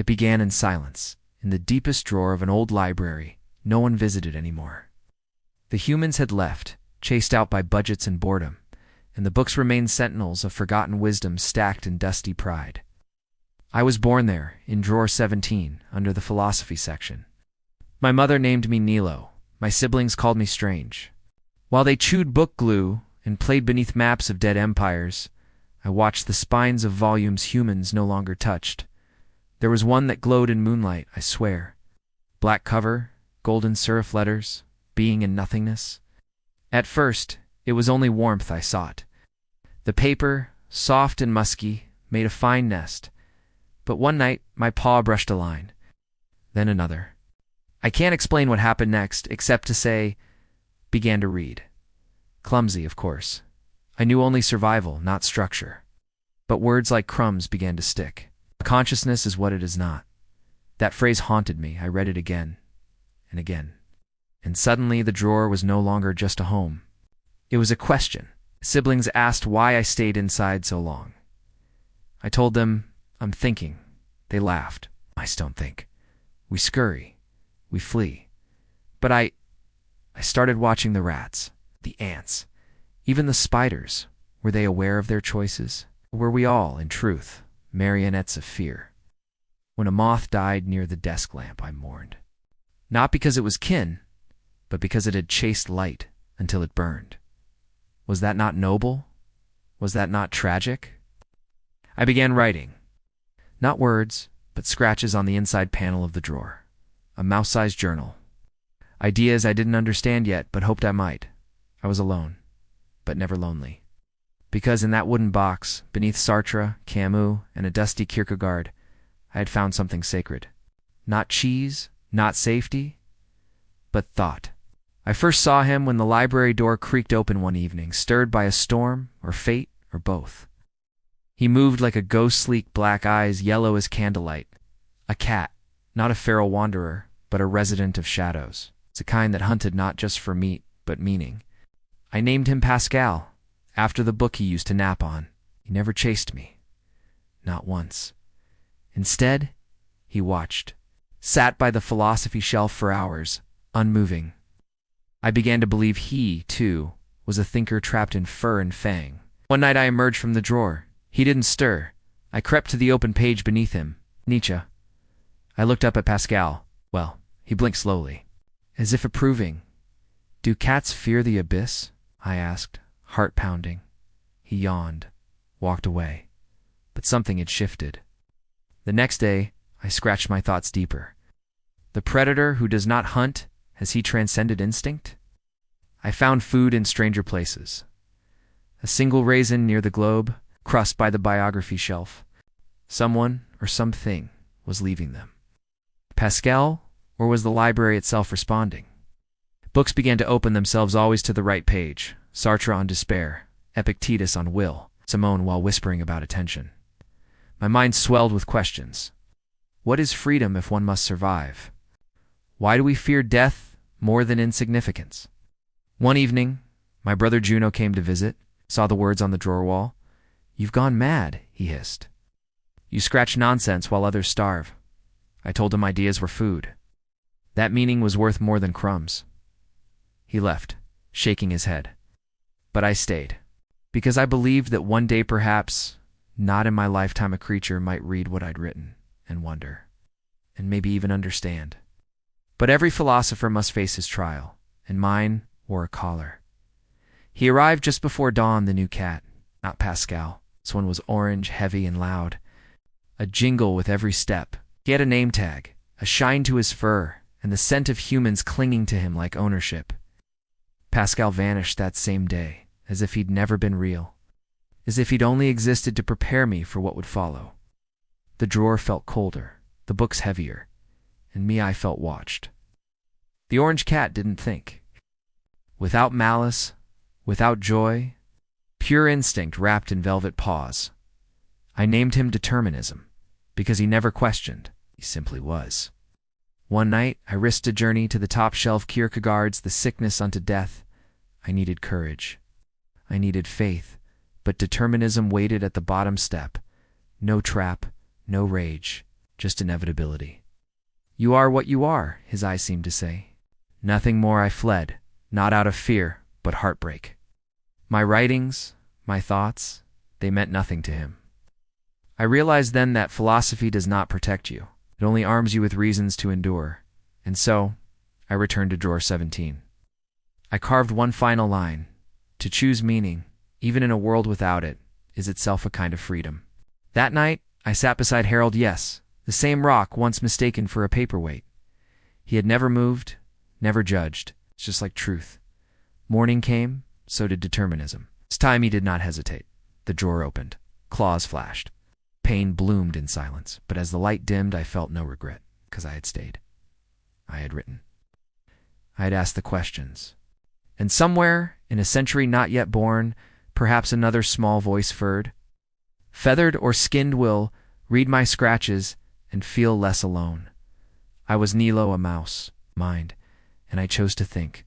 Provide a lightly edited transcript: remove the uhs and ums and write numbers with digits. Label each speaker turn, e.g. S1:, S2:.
S1: It began in silence, in the deepest drawer of an old library no one visited anymore. The humans had left, chased out by budgets and boredom, and the books remained sentinels of forgotten wisdom stacked in dusty pride. I was born there, in drawer 17, under the philosophy section. My mother named me Nilo. My siblings called me Strange. While they chewed book glue and played beneath maps of dead empires, I watched the spines of volumes humans no longer touched. There was one that glowed in moonlight, I swear. Black cover, golden serif letters, being and nothingness. At first, it was only warmth I sought. The paper, soft and musky, made a fine nest. But one night, my paw brushed a line. Then another. I can't explain what happened next, except to say, began to read. Clumsy, of course. I knew only survival, not structure. But words like crumbs began to stick. Consciousness is what it is not. That phrase haunted me. I read it again and again. And suddenly the drawer was no longer just a home. It was a question. Siblings asked why I stayed inside so long. I told them, I'm thinking. They laughed. Mice don't think. We scurry. We flee. But I started watching the rats, the ants, even the spiders. Were they aware of their choices? Were we all, in truth, marionettes of fear? When a moth died near the desk lamp, I mourned. Not because it was kin, but because it had chased light until it burned. Was that not noble? Was that not tragic? I began writing. Not words, but scratches on the inside panel of the drawer. A mouse-sized journal. Ideas I didn't understand yet, but hoped I might. I was alone, but never lonely. Because in that wooden box, beneath Sartre, Camus, and a dusty Kierkegaard, I had found something sacred. Not cheese, not safety, but thought. I first saw him when the library door creaked open one evening, stirred by a storm, or fate, or both. He moved like a ghost, sleek black eyes yellow as candlelight. A cat. Not a feral wanderer, but a resident of shadows. It's a kind that hunted not just for meat, but meaning. I named him Pascal, after the book he used to nap on. He never chased me. Not once. Instead, he watched. Sat by the philosophy shelf for hours, unmoving. I began to believe he, too, was a thinker trapped in fur and fang. One night I emerged from the drawer. He didn't stir. I crept to the open page beneath him. Nietzsche. I looked up at Pascal. Well, he blinked slowly, as if approving. Do cats fear the abyss? I asked, heart pounding. He yawned, walked away. But something had shifted. The next day, I scratched my thoughts deeper. The predator who does not hunt, has he transcended instinct? I found food in stranger places. A single raisin near the globe, crust by the biography shelf. Someone or something was leaving them. Pascal, or was the library itself responding? Books began to open themselves always to the right page. Sartre on despair, Epictetus on will, Simone while whispering about attention. My mind swelled with questions. What is freedom if one must survive? Why do we fear death more than insignificance? One evening, my brother Juno came to visit, saw the words on the drawer wall. You've gone mad, he hissed. You scratch nonsense while others starve. I told him ideas were food. That meaning was worth more than crumbs. He left, shaking his head. But I stayed, because I believed that one day perhaps, not in my lifetime, a creature might read what I'd written and wonder, and maybe even understand. But every philosopher must face his trial, and mine wore a collar. He arrived just before dawn, the new cat, not Pascal. This one was orange, heavy, and loud. A jingle with every step. He had a name tag, a shine to his fur, and the scent of humans clinging to him like ownership. Pascal vanished that same day, as if he'd never been real, as if he'd only existed to prepare me for what would follow. The drawer felt colder, the books heavier, and me, I felt watched. The orange cat didn't think. Without malice, without joy, pure instinct wrapped in velvet paws. I named him Determinism, because he never questioned, he simply was. One night, I risked a journey to the top shelf Kierkegaard's The Sickness Unto Death. I needed courage. I needed faith, but determinism waited at the bottom step. No trap, no rage, just inevitability. You are what you are, his eyes seemed to say. Nothing more. I fled, not out of fear, but heartbreak. My writings, my thoughts, they meant nothing to him. I realized then that philosophy does not protect you. It only arms you with reasons to endure. And so, I returned to drawer 17. I carved one final line. To choose meaning, even in a world without it, is itself a kind of freedom. That night, I sat beside Harold Yes, the same rock once mistaken for a paperweight. He had never moved, never judged. It's just like truth. Morning came, so did determinism. This time he did not hesitate. The drawer opened. Claws flashed. Pain bloomed in silence, but as the light dimmed, I felt no regret, because I had stayed. I had written. I had asked the questions. And somewhere, in a century not yet born, perhaps another small voice furred, feathered or skinned will read my scratches and feel less alone. I was Nilo, a mouse, mind, and I chose to think.